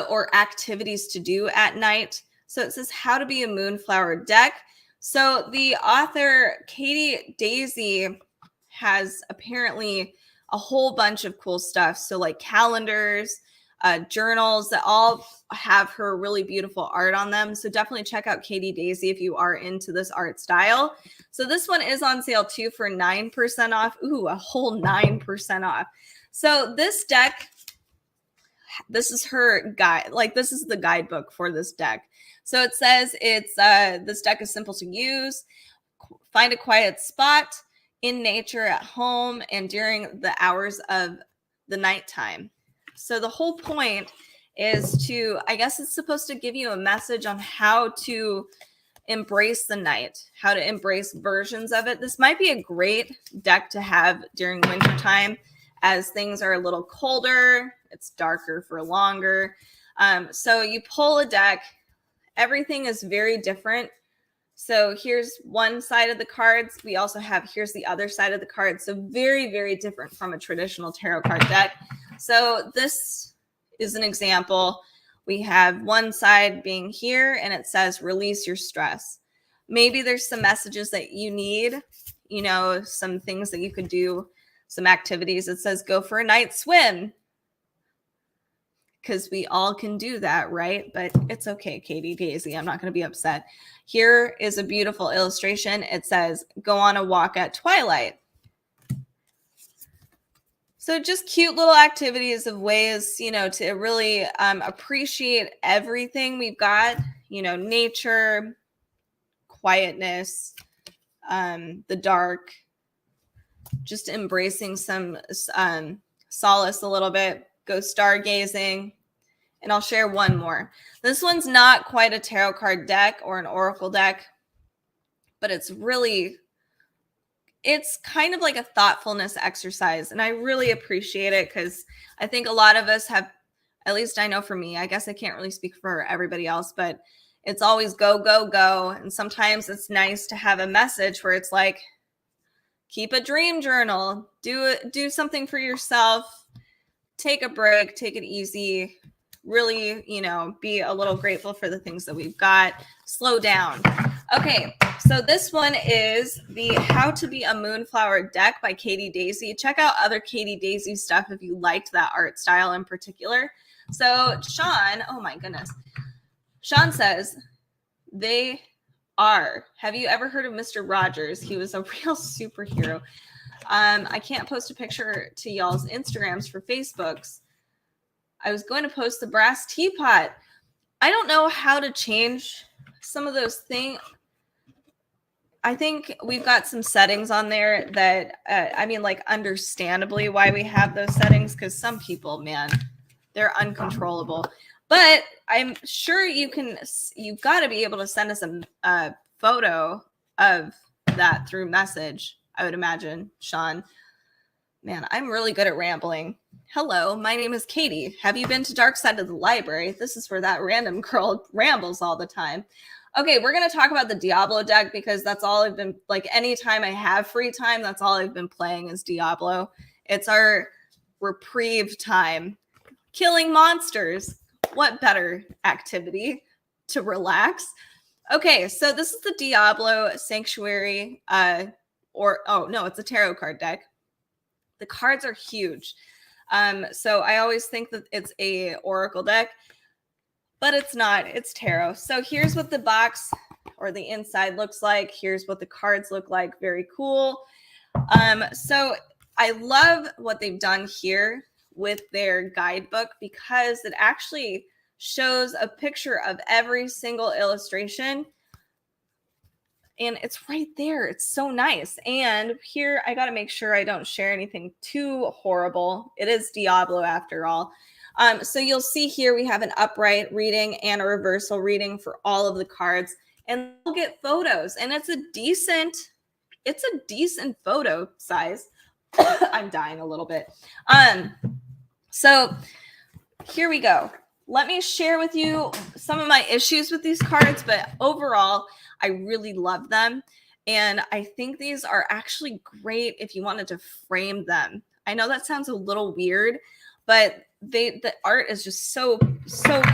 Or activities to do at night. So it says how to be a moonflower deck. So the author, Katie Daisy, has apparently a whole bunch of cool stuff. So like calendars, journals that all have her really beautiful art on them. So definitely check out Katie Daisy if you are into this art style. So this one is on sale too for 9% off. Ooh, a whole 9% off. So this deck, this is her guide. Like this is the guidebook for this deck. So it says this deck is simple to use. Find a quiet spot in nature, at home, and during the hours of the nighttime. So the whole point is I guess it's supposed to give you a message on how to embrace the night, how to embrace versions of it. This might be a great deck to have during wintertime as things are a little colder it's darker for longer. So you pull a deck, everything is very different. So here's one side of the cards. We also have, here's the other side of the cards. So very, very different from a traditional tarot card deck. So this is an example. We have one side being here and it says, release your stress. Maybe there's some messages that you need, you know, some things that you could do, some activities. It says, go for a night swim. Because we all can do that, right? But it's okay, Katie Daisy. I'm not going to be upset. Here is a beautiful illustration. It says, go on a walk at twilight. So just cute little activities of ways, you know, to really appreciate everything we've got, you know, nature, quietness, the dark, just embracing some solace a little bit, go stargazing. And I'll share one more. This one's not quite a tarot card deck or an oracle deck, but it's kind of like a thoughtfulness exercise. And I really appreciate it because I think a lot of us have, at least I know for me, I guess I can't really speak for everybody else, but it's always go, go, go. And sometimes it's nice to have a message where it's like, keep a dream journal, do something for yourself, take a break, take it easy. Really, you know, be a little grateful for the things that we've got. Slow down. Okay, so this one is the How to Be a Moonflower deck by Katie Daisy. Check out other Katie Daisy stuff if you liked that art style in particular. So Sean, oh my goodness. Sean says, they are. Have you ever heard of Mr. Rogers? He was a real superhero. I can't post a picture to y'all's Instagrams for Facebooks. I was going to post the brass teapot. I don't know how to change some of those things. I think we've got some settings on there that, I mean, like understandably why we have those settings, because some people, man, they're uncontrollable. But I'm sure you've got to be able to send us a photo of that through message, I would imagine, Sean. Man, I'm really good at rambling. Hello, my name is Katie. Have you been to Dark Side of the Library? This is where that random girl rambles all the time. Okay, we're going to talk about the Diablo deck because that's all I've been, like, anytime I have free time, that's all I've been playing is Diablo. It's our reprieve time. Killing monsters. What better activity to relax? Okay, so this is the Diablo Sanctuary, it's a tarot card deck. The cards are huge. So I always think that it's a oracle deck, but it's not. It's tarot. So here's what the box or the inside looks like. Here's what the cards look like. Very cool. So I love what they've done here with their guidebook because it actually shows a picture of every single illustration. And it's right there. It's so nice. And here, I got to make sure I don't share anything too horrible. It is Diablo after all. So you'll see here we have an upright reading and a reversal reading for all of the cards. And we'll get photos. And it's a decent photo size. I'm dying a little bit. So here we go. Let me share with you some of my issues with these cards, but overall, I really love them. And I think these are actually great if you wanted to frame them. I know that sounds a little weird, but the art is just so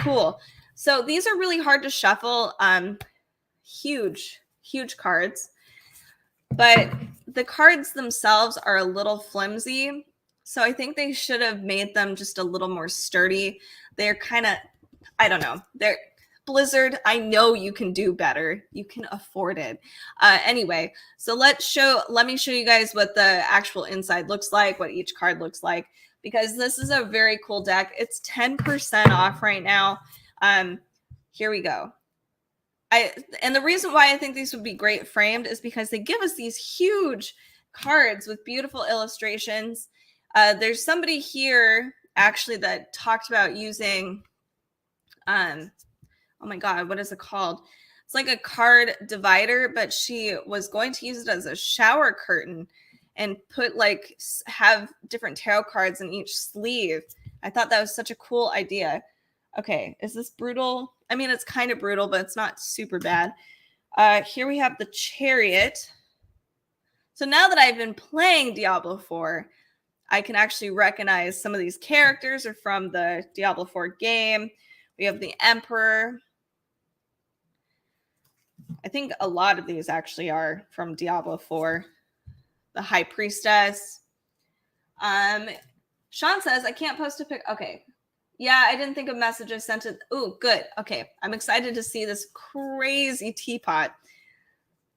cool. So these are really hard to shuffle. Huge cards. But the cards themselves are a little flimsy. So I think they should have made them just a little more sturdy. They're kind of, I don't know. They're Blizzard. I know you can do better. You can afford it. Anyway, so let me show you guys what the actual inside looks like, what each card looks like, because this is a very cool deck. It's 10% off right now. Here we go. And the reason why I think these would be great framed is because they give us these huge cards with beautiful illustrations. There's somebody here actually that talked about using, oh my God, what is it called? It's like a card divider, but she was going to use it as a shower curtain and have different tarot cards in each sleeve. I thought that was such a cool idea. Okay, is this brutal? I mean, it's kind of brutal, but it's not super bad. Here we have the Chariot. So now that I've been playing Diablo 4, I can actually recognize some of these characters are from the Diablo 4 game. We have the Emperor. I think a lot of these actually are from Diablo 4. The High Priestess. Sean says, I can't post a pic. Okay. Yeah, I didn't think a message I sent it. Oh, good. Okay. I'm excited to see this crazy teapot.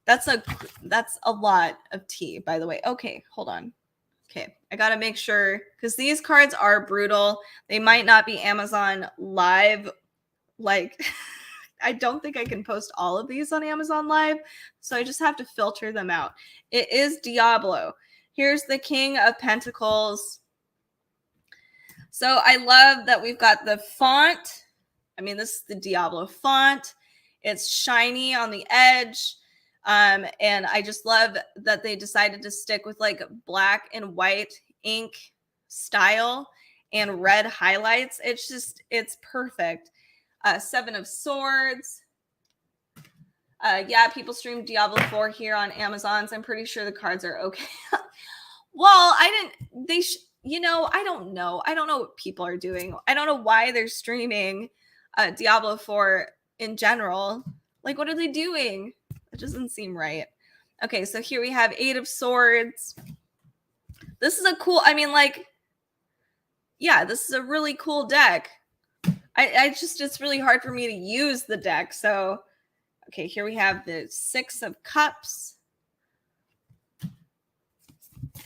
That's a lot of tea, by the way. Okay, hold on. Okay, I gotta make sure, because these cards are brutal. They might not be Amazon Live. Like, I don't think I can post all of these on Amazon Live, so I just have to filter them out. It is Diablo. Here's the King of Pentacles. So I love that we've got the font. I mean, this is the Diablo font. It's shiny on the edge. And I just love that they decided to stick with like black and white ink style and red highlights. It's perfect. Seven of Swords. Yeah, people stream Diablo 4 here on Amazon, so I'm pretty sure the cards are okay. Well, I don't know. I don't know what people are doing. I don't know why they're streaming Diablo 4 in general. Like, what are they doing? It doesn't seem right. Okay, so here we have Eight of Swords. This is a cool, I mean, like, yeah, this is a really cool deck. It's really hard for me to use the deck. So, okay, here we have the Six of Cups.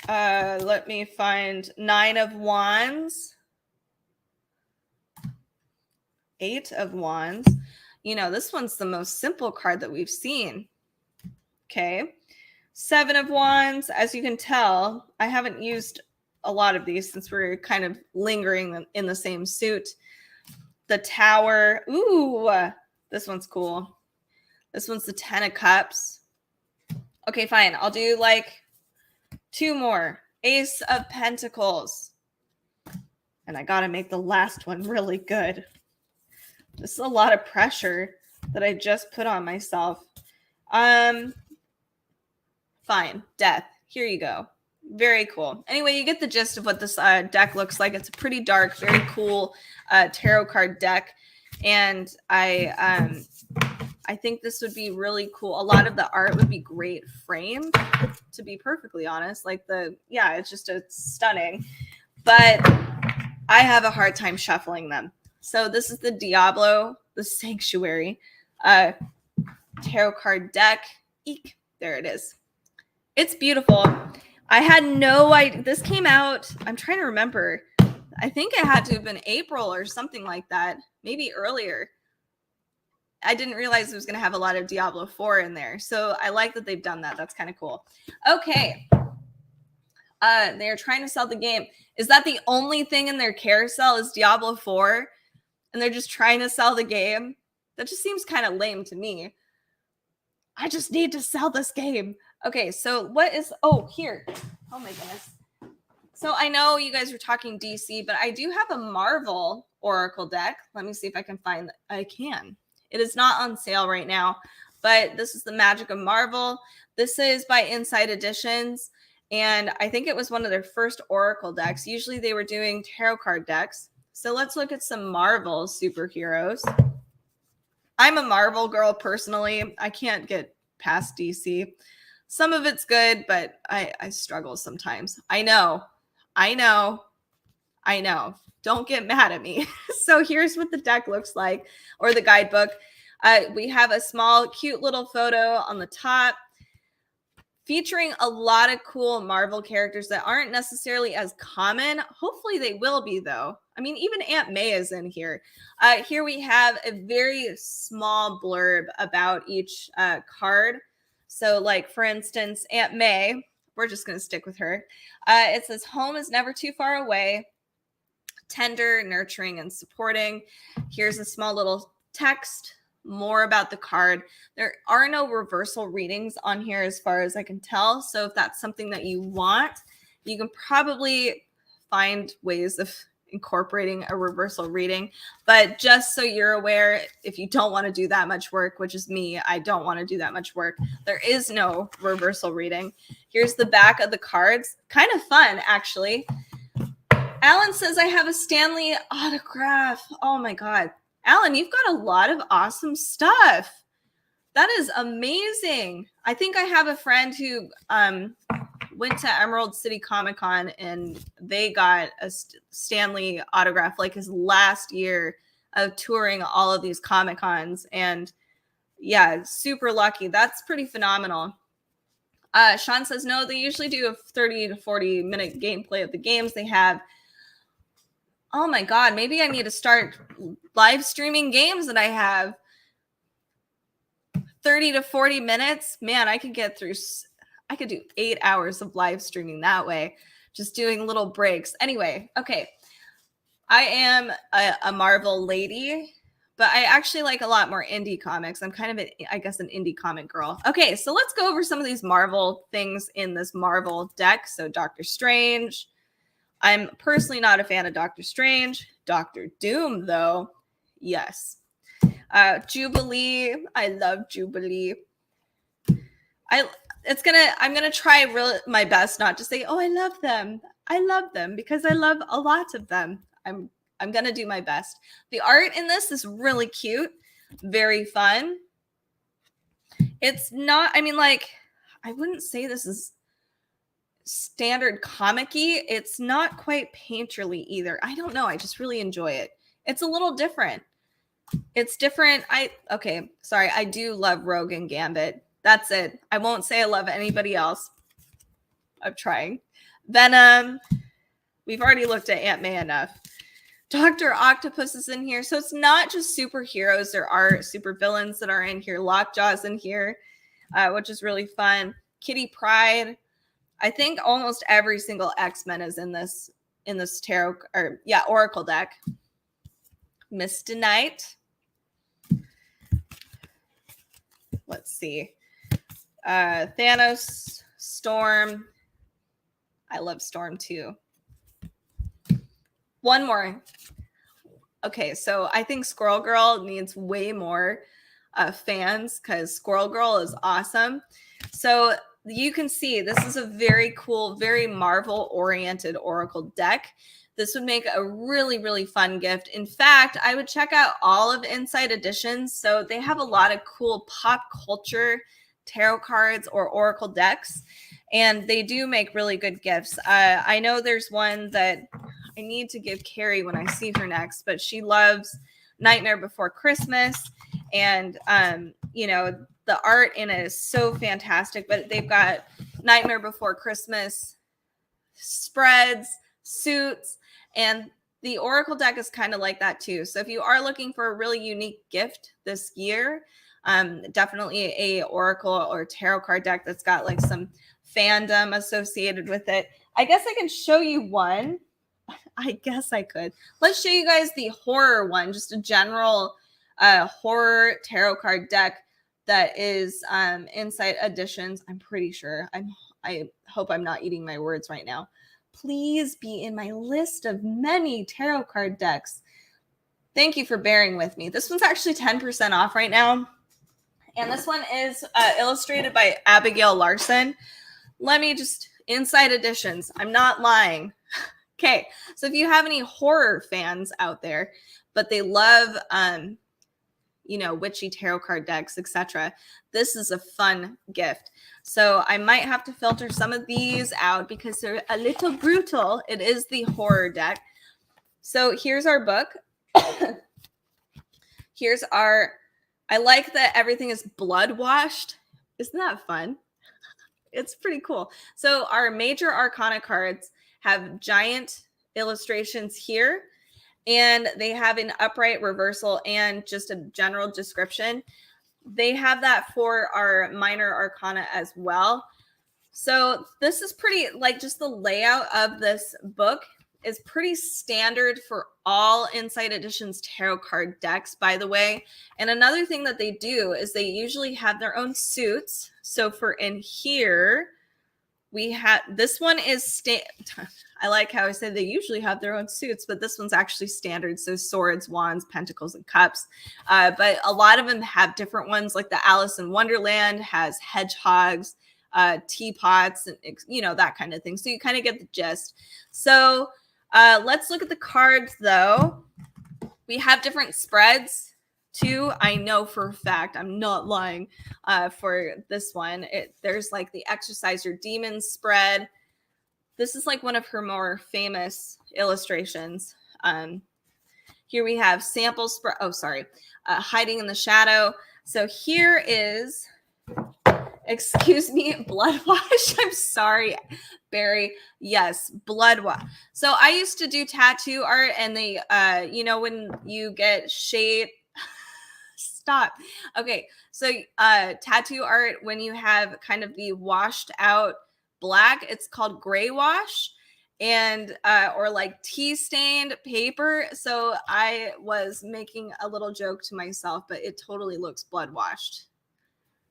Let me find Nine of Wands. Eight of Wands. You know, this one's the most simple card that we've seen. Okay. Seven of Wands. As you can tell, I haven't used a lot of these since we're kind of lingering in the same suit. The Tower. Ooh, this one's cool. This one's the Ten of Cups. Okay, fine. I'll do like two more. Ace of Pentacles. And I got to make the last one really good. This is a lot of pressure that I just put on myself. Fine. Death. Here you go. Very cool. Anyway, you get the gist of what this deck looks like. It's a pretty dark, very cool tarot card deck. And I think this would be really cool. A lot of the art would be great framed, to be perfectly honest. Like it's stunning. But I have a hard time shuffling them. So this is the Diablo, the Sanctuary tarot card deck. Eek. There it is. It's beautiful. I had no idea. This came out, I'm trying to remember. I think it had to have been April or something like that. Maybe earlier. I didn't realize it was going to have a lot of Diablo 4 in there. So I like that they've done that. That's kind of cool. Okay. They're trying to sell the game. Is that the only thing in their carousel is Diablo 4? And they're just trying to sell the game? That just seems kind of lame to me. I just need to sell this game. Okay, so what is... Oh, here. Oh, my goodness. So I know you guys were talking DC, but I do have a Marvel Oracle deck. Let me see if I can find... I can. It is not on sale right now, but this is the Magic of Marvel. This is by Inside Editions, and I think it was one of their first Oracle decks. Usually they were doing tarot card decks. So let's look at some Marvel superheroes. I'm a Marvel girl personally. I can't get past DC. Some of it's good, but I struggle sometimes. I know. Don't get mad at me. So here's what the deck looks like, or the guidebook. We have a small, cute little photo on the top featuring a lot of cool Marvel characters that aren't necessarily as common. Hopefully they will be, though. I mean, even Aunt May is in here. Here we have a very small blurb about each card. So, like, for instance, Aunt May, we're just going to stick with her. It says, home is never too far away. Tender, nurturing, and supporting. Here's a small little text, more about the card. There are no reversal readings on here as far as I can tell. So if that's something that you want, you can probably find ways of incorporating a reversal reading. But just so you're aware, if you don't want to do that much work, which is me, I don't want to do that much work, there is no reversal reading. Here's the back of the cards. Kind of fun, actually. Alan says, I have a Stanley autograph. Oh my God. Alan, you've got a lot of awesome stuff. That is amazing. I think I have a friend who went to Emerald City Comic Con and they got a Stanley autograph like his last year of touring all of these Comic Cons. And yeah, super lucky. That's pretty phenomenal. Sean says, no, they usually do a 30 to 40 minute gameplay of the games they have. Oh my God, maybe I need to start live streaming games that I have. 30 to 40 minutes. Man, I could do 8 hours of live streaming that way, just doing little breaks. Anyway, okay. I am a Marvel lady, but I actually like a lot more indie comics. I'm kind of, I guess, an indie comic girl. Okay, so let's go over some of these Marvel things in this Marvel deck. So Doctor Strange. I'm personally not a fan of Doctor Strange. Doctor Doom, though, yes. Jubilee. I love Jubilee. I'm gonna try my best not to say, oh, I love them. I love them because I love a lot of them. I'm gonna do my best. The art in this is really cute, very fun. It's not, I mean, like, I wouldn't say this is standard comic-y. It's not quite painterly either. I don't know. I just really enjoy it. It's a little different. It's different. Okay, sorry. I do love Rogue and Gambit. That's it. I won't say I love anybody else. I'm trying. Venom. We've already looked at Aunt May enough. Dr. Octopus is in here. So it's not just superheroes. There are supervillains that are in here. Lockjaw's in here, which is really fun. Kitty Pryde. I think almost every single X-Men is in this tarot, or yeah, Oracle deck. Misty Knight. Let's see. Thanos, Storm. I love Storm too. One more. Okay, so I think Squirrel Girl needs way more fans because Squirrel Girl is awesome. So you can see this is a very cool, very Marvel-oriented Oracle deck. This would make a really, really fun gift. In fact, I would check out all of Inside Editions. So they have a lot of cool pop culture tarot cards or Oracle decks, and they do make really good gifts. I know there's one that I need to give Carrie when I see her next, but she loves Nightmare Before Christmas, and you know, the art in it is so fantastic. But they've got Nightmare Before Christmas spreads, suits, and the Oracle deck is kind of like that too. So if you are looking for a really unique gift this year, definitely a Oracle or tarot card deck that's got like some fandom associated with it. I guess I can show you one. I guess I could. Let's show you guys the horror one, just a general horror tarot card deck that is Inside Editions. I'm pretty sure. I hope I'm not eating my words right now. Please be in my list of many tarot card decks. Thank you for bearing with me. This one's actually 10% off right now. And this one is illustrated by Abigail Larson. Let me just, Inside Editions. I'm not lying. Okay, so if you have any horror fans out there, but they love, you know, witchy tarot card decks, etc., this is a fun gift. So I might have to filter some of these out because they're a little brutal. It is the horror deck. So here's our book. Here's our, I like that everything is blood washed. Isn't that fun? It's pretty cool. So our major arcana cards have giant illustrations here, and they have an upright reversal and just a general description. They have that for our minor arcana as well. So this is pretty, like, just the layout of this book is pretty standard for all Inside Editions tarot card decks, by the way. And another thing that they do is they usually have their own suits. So for in here, we have, this one is, I like how I said they usually have their own suits, but this one's actually standard. So swords, wands, pentacles, and cups. But a lot of them have different ones, like the Alice in Wonderland has hedgehogs, teapots, and that kind of thing. So you kind of get the gist. So let's look at the cards, though. We have different spreads too. I know for a fact, I'm not lying, for this one. There's like the Exorcise Your Demons spread. This is like one of her more famous illustrations. Here we have sample spread. Oh, sorry. Hiding in the Shadow. So here is, excuse me, blood wash. I'm sorry, Barry. Yes, blood wash. So I used to do tattoo art, and they, when you get shade. Stop. Okay, so tattoo art, when you have kind of the washed out black, it's called gray wash, and or like tea stained paper. So I was making a little joke to myself, but it totally looks blood washed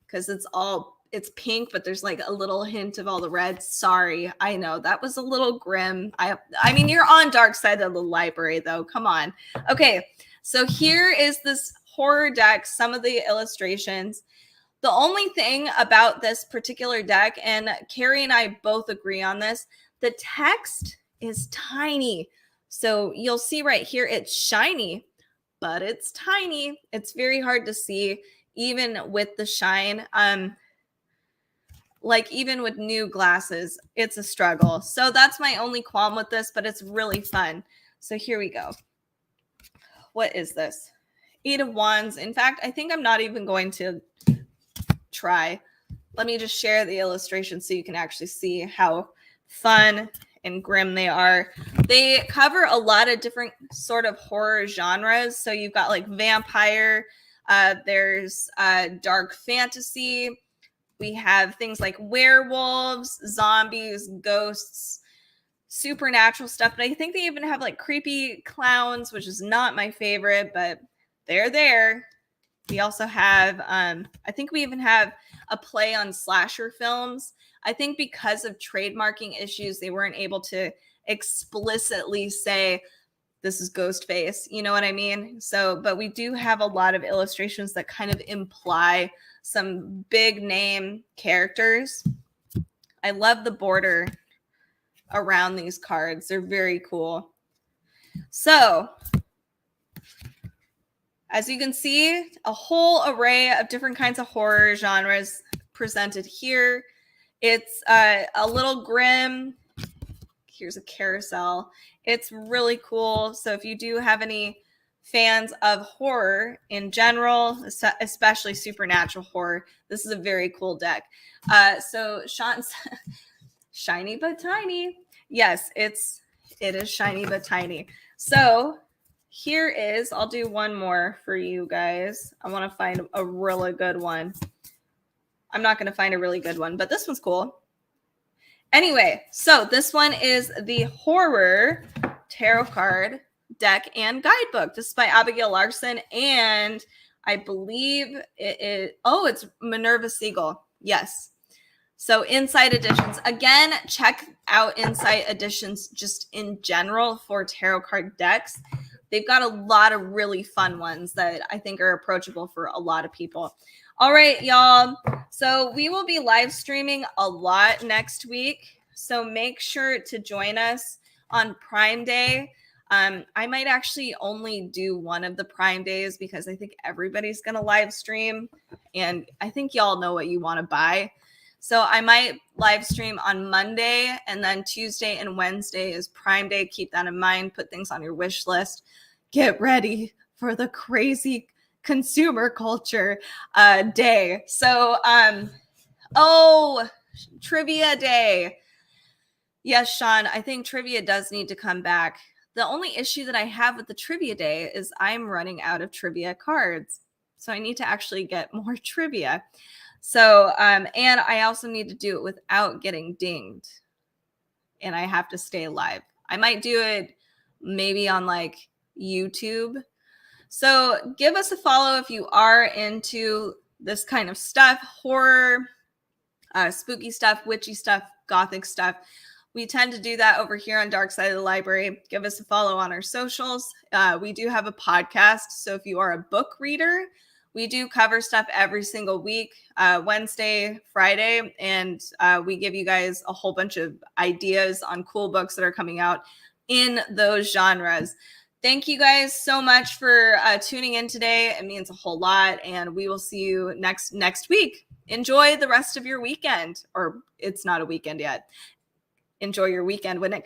because it's pink, but there's like a little hint of all the red. Sorry, I know that was a little grim. I mean, you're on Dark Side of the Library, though. Come on. Okay, so here is this horror deck, some of the illustrations. The only thing about this particular deck, and Carrie and I both agree on this, the text is tiny. So you'll see right here, it's shiny, but it's tiny. It's very hard to see, even with the shine. Like even with new glasses, it's a struggle. So that's my only qualm with this, but it's really fun. So here we go. What is this? 8 of Wands. In fact, I think I'm not even going to try. Let me just share the illustration so you can actually see how fun and grim they are. They cover a lot of different sort of horror genres. So you've got like vampire, there's dark fantasy. We have things like werewolves, zombies, ghosts, supernatural stuff. But I think they even have like creepy clowns, which is not my favorite, but they're there. We also have, I think we even have a play on slasher films. I think because of trademarking issues, they weren't able to explicitly say this is Ghostface. You know what I mean? So, but we do have a lot of illustrations that kind of imply some big name characters. I love the border around these cards. They're very cool. So, as you can see, a whole array of different kinds of horror genres presented here. It's a little grim. Here's a carousel. It's really cool. So if you do have any fans of horror in general, especially supernatural horror, this is a very cool deck. So Sean's shiny but tiny. Yes, it is shiny but tiny. So here is, I'll do one more for you guys. I want to find a really good one. I'm not going to find a really good one, but this one's cool. Anyway, so this one is the Horror Tarot Card Deck and Guidebook. This is by Abigail Larson, and I believe it's Minerva Siegel. Yes. So Insight Editions. Again, check out Insight Editions just in general for tarot card decks. They've got a lot of really fun ones that I think are approachable for a lot of people. All right, y'all. So we will be live streaming a lot next week. So make sure to join us on Prime Day. I might actually only do one of the Prime days because I think everybody's going to live stream. And I think y'all know what you want to buy. So I might live stream on Monday, and then Tuesday and Wednesday is Prime Day. Keep that in mind. Put things on your wish list. Get ready for the crazy consumer culture day. So, trivia day. Yes, Sean, I think trivia does need to come back. The only issue that I have with the trivia day is I'm running out of trivia cards. So I need to actually get more trivia. So, and I also need to do it without getting dinged. And I have to stay live. I might do it maybe on like YouTube. So give us a follow if you are into this kind of stuff, horror, spooky stuff, witchy stuff, gothic stuff. We tend to do that over here on Dark Side of the Library. Give us a follow on our socials. We do have a podcast. So if you are a book reader, we do cover stuff every single week, Wednesday, Friday, and we give you guys a whole bunch of ideas on cool books that are coming out in those genres. Thank you guys so much for tuning in today. It means a whole lot, and we will see you next week. Enjoy the rest of your weekend, or it's not a weekend yet. Enjoy your weekend when it